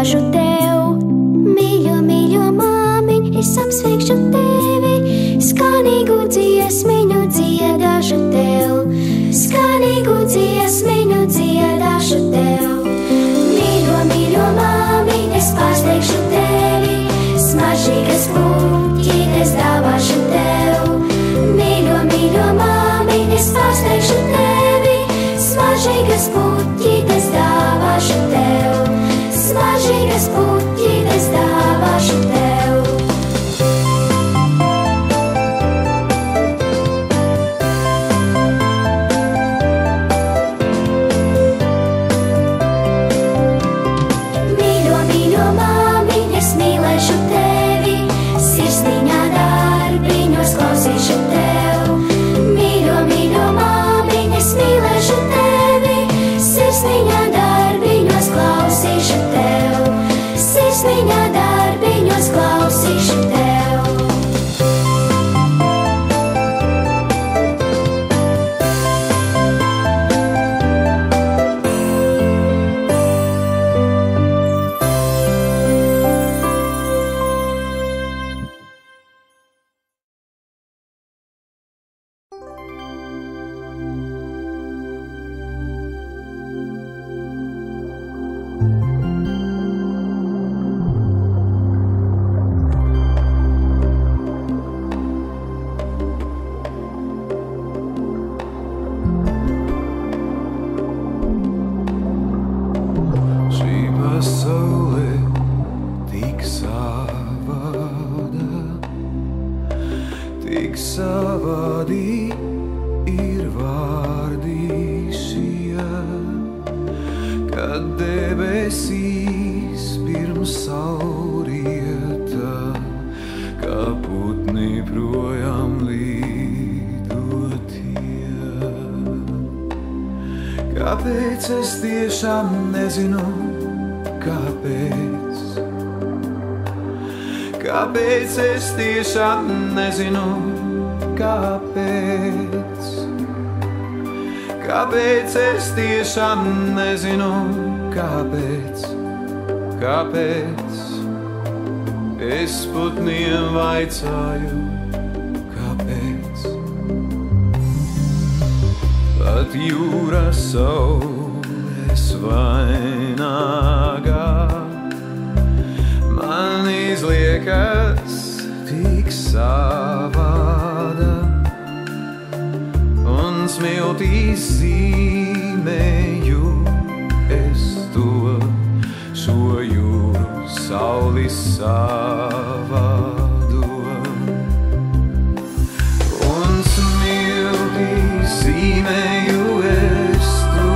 dziedāšu tev. Mīļo, mīļo māmiņ, es apsveikšu tevi, skanīgu dziesmiņu dziedāšu tev, skanīgu dziesmiņu dziedāšu tev. Mīļo, mīļo māmiņ, es pārsteigšu tevi, smaržīgas puķītes dāvāšu tev. Mīļo, mīļo māmiņ, es pārsteigšu tevi, smaržīgas puķītes dāvāšu tev, smaržīgas puķītes dāvāšu tev. Mīļo, mīļo māmiņ, es mīlēšu tevi, sirsniņā darbiņos klausīšu tev. Mīļo, mīļo māmiņ, es mīlēšu tevi, sirsniņā darbiņos klausīšu tev, sirsniņā darbiņos klausīšu tev. Kāpēc es tiešām nezinu, kāpēc? Kāpēc es tiešām nezinu, kāpēc? Kāpēc es tiešām nezinu, kāpēc? Kāpēc? Es putniem vaicāju, kāpēc? Pat jūra saules vainagā man izliekas tik savāda, un smiltīs zīmēju es to šo jūru sauli savādo. Un smiltīs zīmēju es to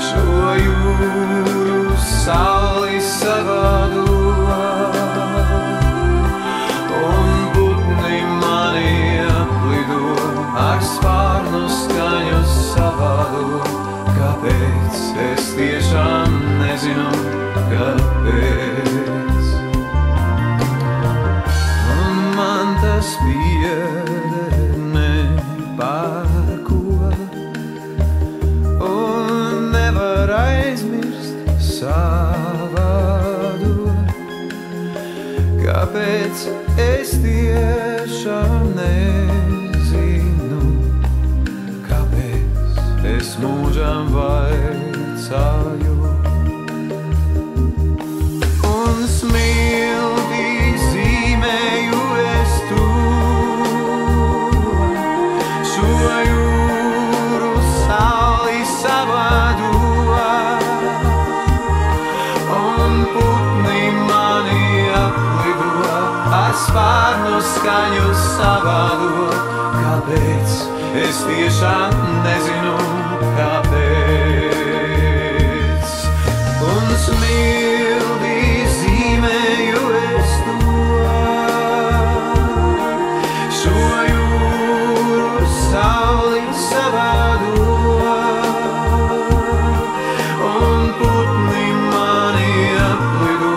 šo jūru sauli savādo. Un putni mani aplido, ar spārnu skaņu savādo. Kāpēc? Es tiešām nezinu, kāpēc. Un man tas pieder ne par ko, un nevar aizmirst savādot. Kāpēc? Es tiešām nezinu, kāpēc. Es mūžam vaicāju. Un smiltīs zīmēju es to šo jūru sauli savādo. Un putni mani aplido, ar spārnu skaņu savādo. Kāpēc? Es tiešām nezinu, kāpēc. Un smiltīs zīmēju es to šo jūru sauli savādo. Un putni mani aplido,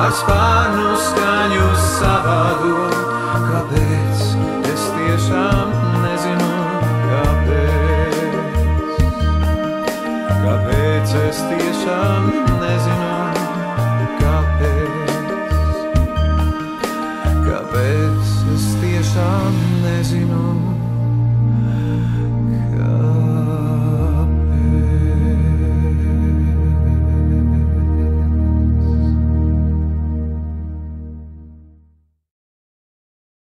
ar spārnu skaņu savādo. Kāpēc? Es tiešām